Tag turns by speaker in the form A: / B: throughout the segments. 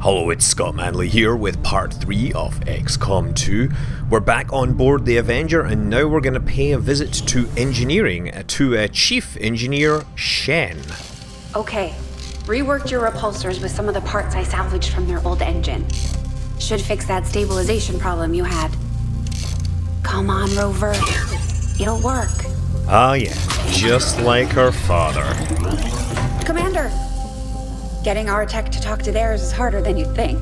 A: Hello, it's Scott Manley here with part 3 of XCOM 2. We're back on board the Avenger and now we're going to pay a visit to engineering, to Chief Engineer Shen.
B: Okay, reworked your repulsors with some of the parts I salvaged from their old engine. Should fix that stabilization problem you had. Come on, Rover. It'll work.
A: Ah yeah, just like her father.
B: Commander! Getting our tech to talk to theirs is harder than you'd think.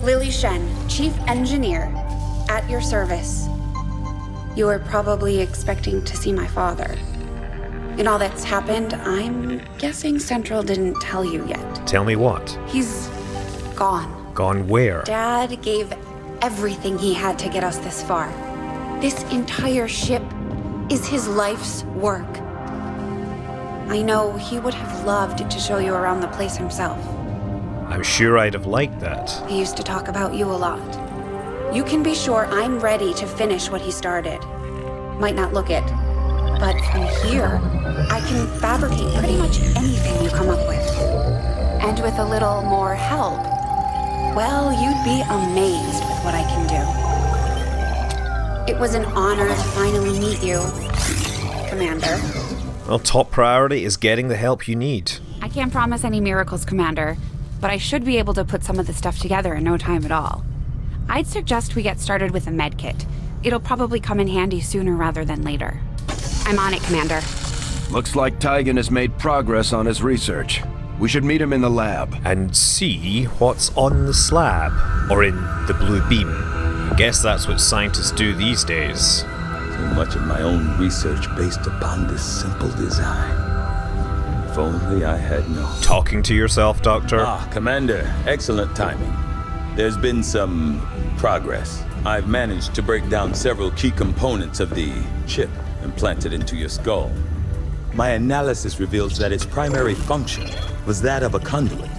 B: Lily Shen, Chief Engineer, at your service. You were probably expecting to see my father. In all that's happened, I'm guessing Central didn't tell you yet.
A: Tell me what?
B: He's gone.
A: Gone where?
B: Dad gave everything he had to get us this far. This entire ship is his life's work. I know he would have loved to show you around the place himself.
A: I'm sure I'd have liked that.
B: He used to talk about you a lot. You can be sure I'm ready to finish what he started. Might not look it, but from here, I can fabricate pretty much anything you come up with. And with a little more help, well, you'd be amazed with what I can do. It was an honor to finally meet you, Commander.
A: Well, top priority is getting the help you need.
B: I can't promise any miracles, Commander, but I should be able to put some of the stuff together in no time at all. I'd suggest we get started with a medkit. It'll probably come in handy sooner rather than later. I'm on it, Commander.
C: Looks like Tygan has made progress on his research. We should meet him in the lab.
A: And see what's on the slab, or in the blue beam. Guess that's what scientists do these days.
D: So much of my own research based upon this simple design. If only I had known.
A: Talking to yourself, Doctor?
D: Commander, excellent timing. There's been some progress. I've managed to break down several key components of the chip implanted into your skull. My analysis reveals that its primary function was that of a conduit,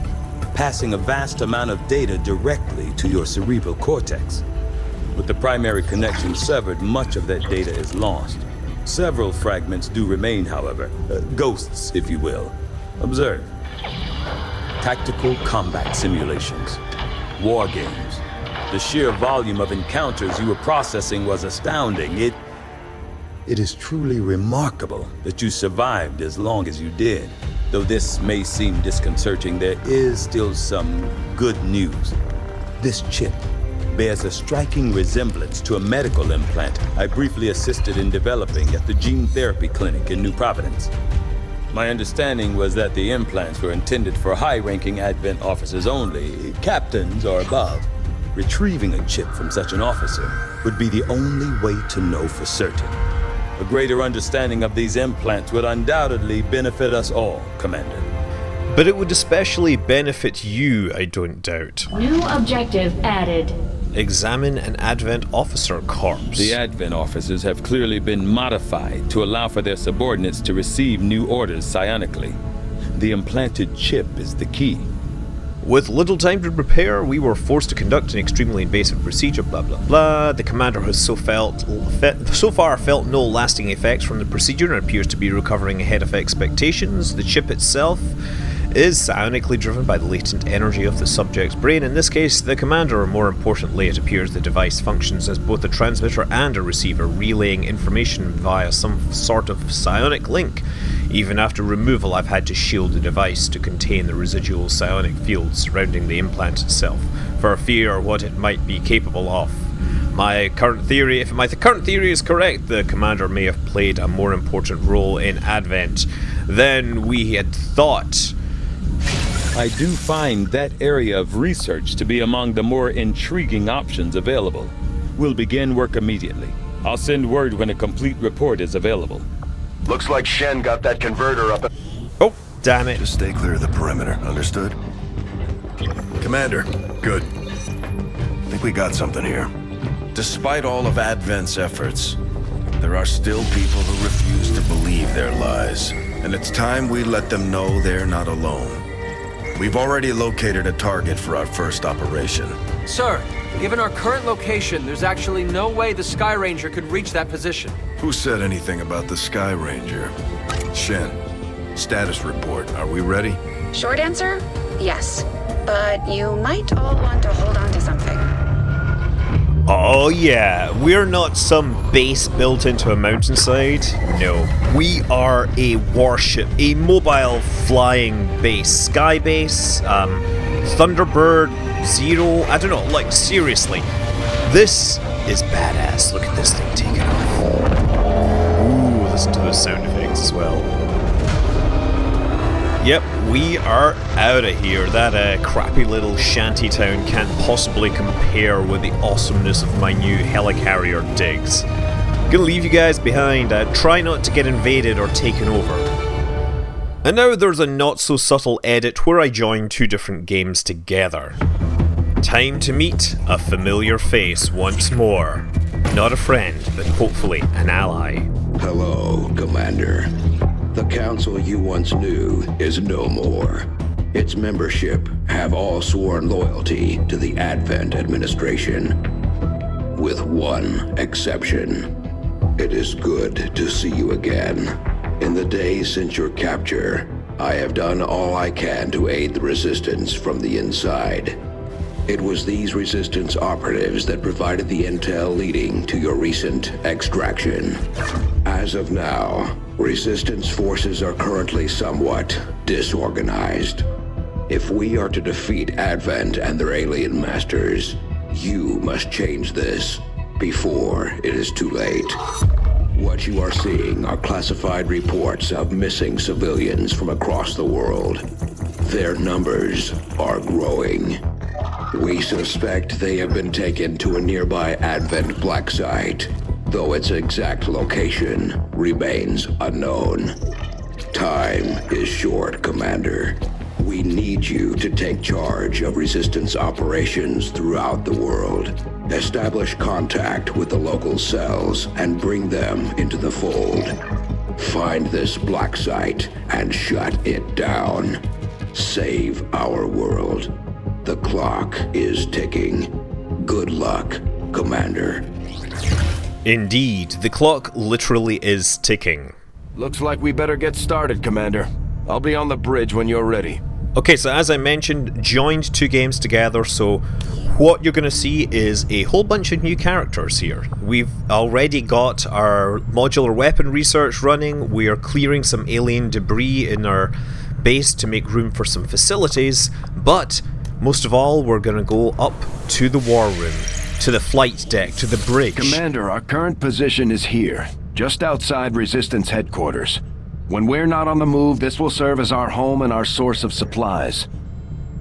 D: passing a vast amount of data directly to your cerebral cortex. With the primary connection severed, much of that data is lost. Several fragments do remain, however. Ghosts, if you will. Observe. Tactical combat simulations. War games. The sheer volume of encounters you were processing was astounding. It is truly remarkable that you survived as long as you did. Though this may seem disconcerting, there is still some good news. This chip bears a striking resemblance to a medical implant I briefly assisted in developing at the gene therapy clinic in New Providence. My understanding was that the implants were intended for high-ranking Advent officers only, captains or above. Retrieving a chip from such an officer would be the only way to know for certain. A greater understanding of these implants would undoubtedly benefit us all, Commander.
A: But it would especially benefit you, I don't doubt.
E: New objective added.
A: Examine an Advent officer corpse.
D: The Advent officers have clearly been modified to allow for their subordinates to receive new orders psionically. The implanted chip is the key.
A: With little time to prepare, we were forced to conduct an extremely invasive procedure, blah blah blah. The commander has so far felt no lasting effects from the procedure and appears to be recovering ahead of expectations. The chip itself is psionically driven by the latent energy of the subject's brain. In this case, the commander, or more importantly, it appears the device functions as both a transmitter and a receiver, relaying information via some sort of psionic link. Even after removal, I've had to shield the device to contain the residual psionic fields surrounding the implant itself, for fear of what it might be capable of. If my current theory is correct, the commander may have played a more important role in Advent than we had thought.
D: I do find that area of research to be among the more intriguing options available. We'll begin work immediately. I'll send word when a complete report is available.
C: Looks like Shen got that converter up.
A: Oh, damn it.
C: Just stay clear of the perimeter, understood? Commander, good. I think we got something here. Despite all of Advent's efforts, there are still people who refuse to believe their lies. And it's time we let them know they're not alone. We've already located a target for our first operation.
F: Sir, given our current location, there's actually no way the Sky Ranger could reach that position.
C: Who said anything about the Sky Ranger? Shen, status report. Are we ready?
B: Short answer, yes. but you might all want to hold on to something.
A: Oh yeah, we're not some base built into a mountainside. No, we are a warship, a mobile flying base, sky base, Thunderbird, Zero, I don't know, like seriously. This is badass. Look at this thing taking off. Ooh, listen to those sound effects as well. Yep, we are out of here. That crappy little shanty town can't possibly compare with the awesomeness of my new helicarrier digs. Gonna leave you guys behind. Try not to get invaded or taken over. And now there's a not so subtle edit where I join two different games together. Time to meet a familiar face once more. Not a friend, but hopefully an ally.
G: Hello, Commander. The council you once knew is no more. Its membership have all sworn loyalty to the Advent administration. With one exception. It is good to see you again. In the days since your capture, I have done all I can to aid the resistance from the inside. It was these resistance operatives that provided the intel leading to your recent extraction. As of now, resistance forces are currently somewhat disorganized. If we are to defeat Advent and their alien masters, you must change this before it is too late. What you are seeing are classified reports of missing civilians from across the world. Their numbers are growing. We suspect they have been taken to a nearby Advent black site, though its exact location remains unknown. Time is short, Commander. We need you to take charge of resistance operations throughout the world. Establish contact with the local cells and bring them into the fold. Find this black site and shut it down. Save our world. The clock is ticking. Good luck, Commander.
A: Indeed, the clock literally is ticking.
C: Looks like we better get started, Commander. I'll be on the bridge when you're ready.
A: Okay, so as I mentioned, joined two games together, so what you're going to see is a whole bunch of new characters here. We've already got our modular weapon research running, we are clearing some alien debris in our base to make room for some facilities, but most of all, we're going to go up to the war room, to the flight deck, to the bridge.
H: Commander, our current position is here, just outside Resistance headquarters. When we're not on the move, this will serve as our home and our source of supplies.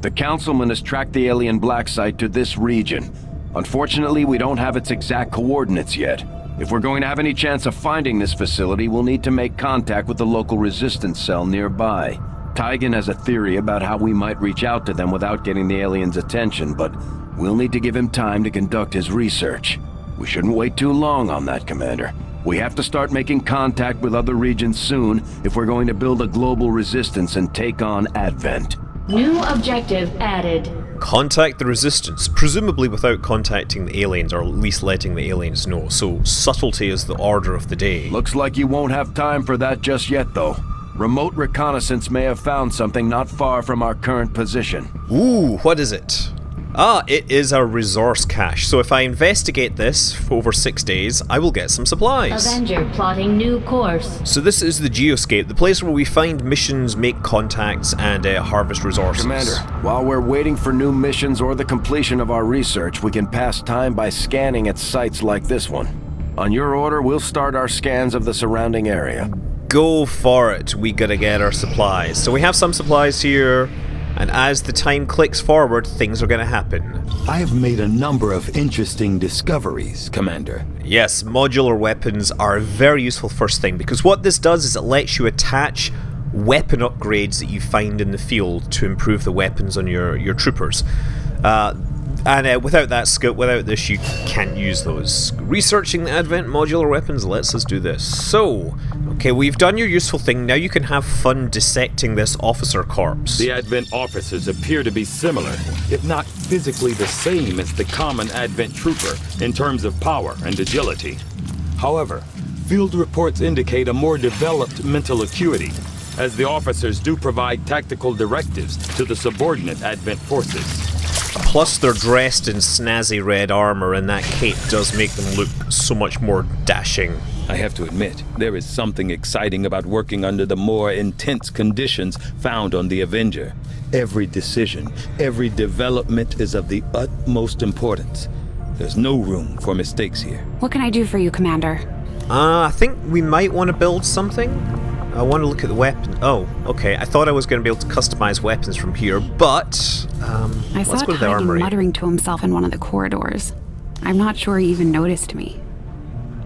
H: The Councilman has tracked the alien black site to this region. Unfortunately, we don't have its exact coordinates yet. If we're going to have any chance of finding this facility, we'll need to make contact with the local resistance cell nearby. Tygan has a theory about how we might reach out to them without getting the aliens' attention, but we'll need to give him time to conduct his research. We shouldn't wait too long on that, Commander. We have to start making contact with other regions soon if we're going to build a global resistance and take on Advent.
E: New objective added.
A: Contact the resistance, presumably without contacting the aliens, or at least letting the aliens know. So subtlety is the order of the day.
H: Looks like you won't have time for that just yet, though. Remote reconnaissance may have found something not far from our current position.
A: Ooh, what is it? Ah, it is a resource cache. So if I investigate this for over 6 days, I will get some supplies.
E: Avenger plotting new course.
A: So this is the geoscape, the place where we find missions, make contacts, and harvest resources.
H: Commander, while we're waiting for new missions or the completion of our research, we can pass time by scanning at sites like this one. On your order, we'll start our scans of the surrounding area.
A: Go for it. We gotta get our supplies. So we have some supplies here, and as the time clicks forward, things are gonna happen.
I: I have made a number of interesting discoveries, Commander.
A: Yes, modular weapons are a very useful first thing, because what this does is it lets you attach weapon upgrades that you find in the field to improve the weapons on your troopers. And without that skill, without this, you can't use those. Researching the Advent modular weapons lets us do this. So, okay, we've done your useful thing. Now you can have fun dissecting this officer corpse.
D: The Advent officers appear to be similar, if not physically the same as the common Advent trooper in terms of power and agility. However, field reports indicate a more developed mental acuity,
J: as the officers do provide tactical directives to the subordinate Advent forces.
A: Plus, they're dressed in snazzy red armor, and that cape does make them look so much more dashing.
D: I have to admit, there is something exciting about working under the more intense conditions found on the Avenger. Every decision, every development is of the utmost importance. There's no room for mistakes here.
B: What can I do for you, Commander?
A: I think we might want to build something. I want to look at the weapon. Oh, okay. I thought I was going to be able to customize weapons from here, but
B: I saw Tidy muttering to himself in one of the corridors. I'm not sure he even noticed me.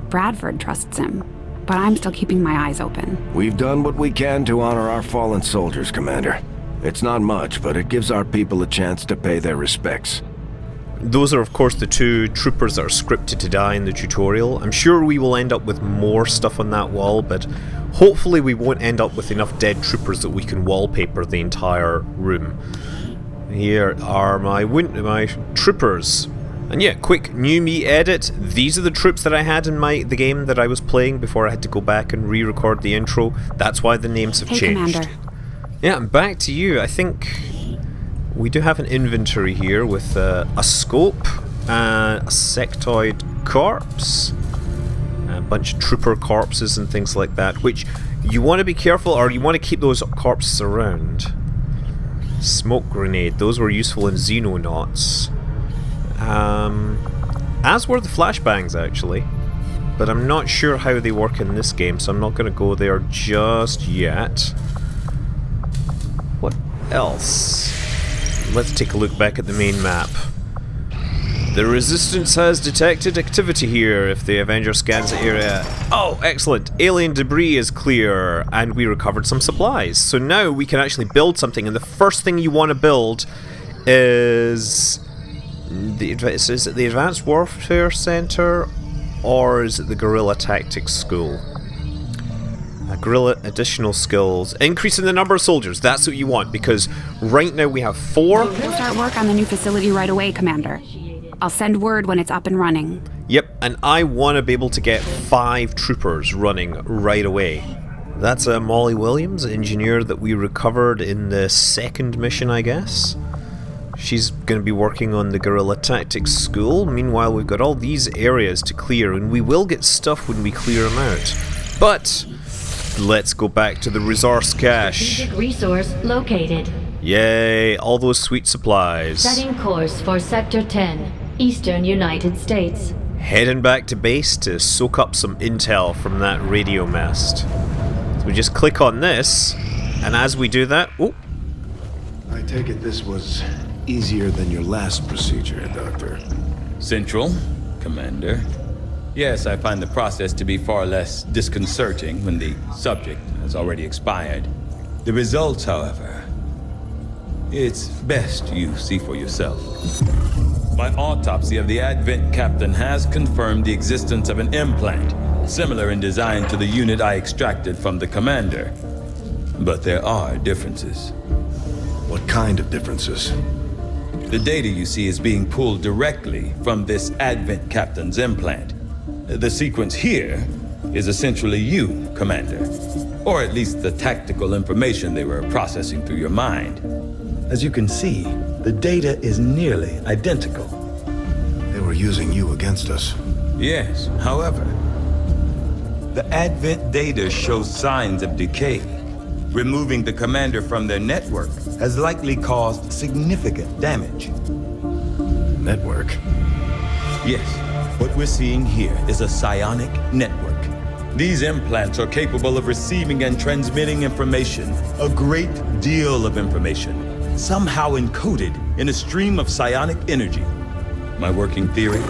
B: Bradford trusts him, but I'm still keeping my eyes open.
H: We've done what we can to honor our fallen soldiers, Commander. It's not much, but it gives our people a chance to pay their respects.
A: Those are, of course, the 2 troopers that are scripted to die in the tutorial. I'm sure we will end up with more stuff on that wall, but hopefully we won't end up with enough dead troopers that we can wallpaper the entire room. Here are my troopers. And yeah, quick new me edit. These are the troops that I had in the game that I was playing before I had to go back and re-record the intro. That's why the names have changed.
B: Commander.
A: Yeah, back to you. I think we do have an inventory here with a scope, a sectoid corpse, a bunch of trooper corpses and things like that, which you want to be careful, or you want to keep those corpses around. Smoke grenade, those were useful in Xenonauts. As were the flashbangs, actually. But I'm not sure how they work in this game, so I'm not going to go there just yet. What else? Let's take a look back at the main map. The Resistance has detected activity here if the Avenger scans the area. Oh, excellent. Alien debris is clear, and we recovered some supplies. So now we can actually build something, and the first thing you want to build is... is it the Advanced Warfare Center, or is it the Guerrilla Tactics School? Guerrilla additional skills. Increasing the number of soldiers, that's what you want, because right now we have 4.
B: We'll start work on the new facility right away, Commander. I'll send word when it's up and running.
A: Yep, and I want to be able to get 5 troopers running right away. That's Molly Williams, engineer that we recovered in the 2nd mission, I guess. She's going to be working on the Guerrilla Tactics School. Meanwhile, we've got all these areas to clear, and we will get stuff when we clear them out. But let's go back to the resource cache.
E: Strategic resource located.
A: Yay, all those sweet supplies.
E: Setting course for Sector 10, Eastern United States.
A: Heading back to base to soak up some intel from that radio mast. So we just click on this, and as we do that... Oh!
K: I take it this was easier than your last procedure, Doctor.
D: Central, Commander. Yes, I find the process to be far less disconcerting when the subject has already expired. The results, however, it's best you see for yourself. My autopsy of the Advent captain has confirmed the existence of an implant, similar in design to the unit I extracted from the commander. But there are differences.
K: What kind of differences?
D: The data you see is being pulled directly from this Advent captain's implant. The sequence here is essentially you, Commander. Or at least the tactical information they were processing through your mind. As you can see, the data is nearly identical.
K: They were using you against us.
D: Yes, however, the Advent data shows signs of decay. Removing the commander from their network has likely caused significant damage.
K: Network?
D: Yes, what we're seeing here is a psionic network. These implants are capable of receiving and transmitting information, a great deal of information, somehow encoded in a stream of psionic energy. My working theory?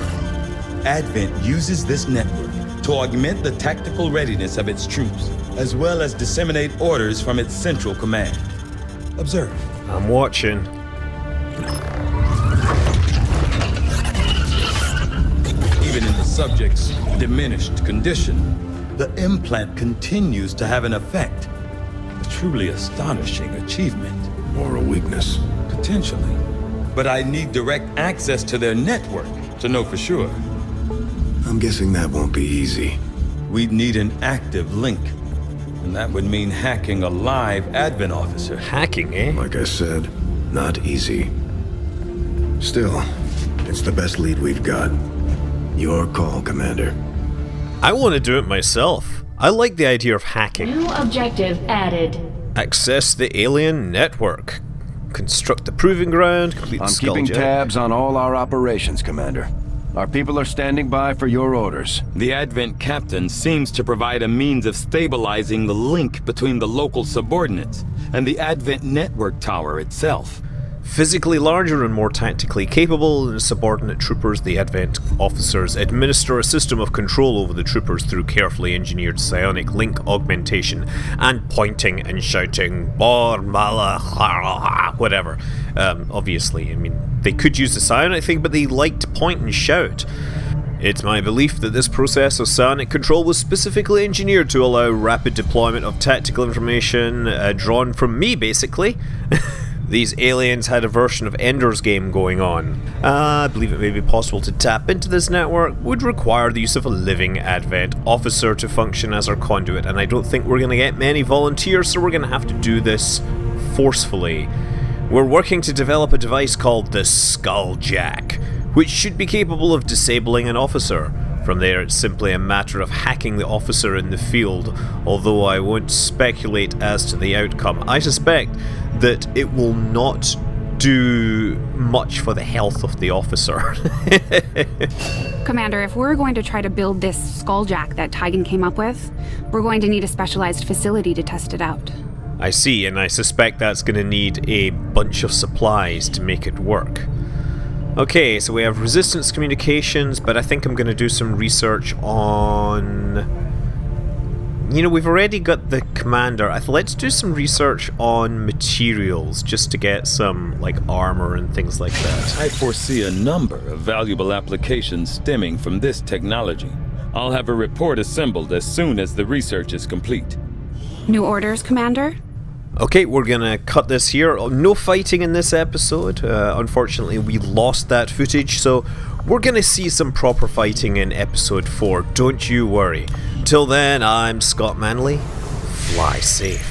D: Advent uses this network to augment the tactical readiness of its troops, as well as disseminate orders from its central command. Observe.
A: I'm watching.
D: Even in the subject's diminished condition, the implant continues to have an effect. A truly astonishing achievement.
K: Or a weakness.
D: Potentially. But I need direct access to their network to know for sure.
K: I'm guessing that won't be easy.
D: We'd need an active link. And that would mean hacking a live Advent officer.
A: Hacking, eh?
K: Like I said, not easy. Still, it's the best lead we've got. Your call, Commander.
A: I want to do it myself. I like the idea of hacking.
E: New objective added.
A: Access the alien network. Construct the proving ground. Complete the
H: I'm keeping
A: skulljack.
H: tabs on all our operations, Commander. Our people are standing by for your orders.
J: The Advent captain seems to provide a means of stabilizing the link between the local subordinates and the Advent network tower itself.
A: Physically larger and more tactically capable than subordinate troopers, the Advent officers administer a system of control over the troopers through carefully engineered psionic link augmentation and pointing and shouting, whatever. Obviously, I mean, they could use the psionic thing, but they like to point and shout. It's my belief that this process of psionic control was specifically engineered to allow rapid deployment of tactical information drawn from me, basically. These aliens had a version of Ender's Game going on. I believe it may be possible to tap into this network would require the use of a living Advent officer to function as our conduit, and I don't think we're going to get many volunteers, so we're going to have to do this forcefully. We're working to develop a device called the Skulljack, which should be capable of disabling an officer. From there, it's simply a matter of hacking the officer in the field, although I won't speculate as to the outcome. I suspect that it will not do much for the health of the officer.
B: Commander, if we're going to try to build this skulljack that Tygan came up with, we're going to need a specialized facility to test it out.
A: I see, and I suspect that's going to need a bunch of supplies to make it work. Okay, so we have resistance communications, but I think I'm going to do some research on... You know, we've already got the commander. Let's do some research on materials, just to get some, like, armor and things like that.
J: I foresee a number of valuable applications stemming from this technology. I'll have a report assembled as soon as the research is complete.
B: New orders, Commander?
A: Okay, we're gonna cut this here. No fighting in this episode. Unfortunately, we lost that footage, so we're gonna see some proper fighting in episode 4. Don't you worry. Till then, I'm Scott Manley. Fly safe.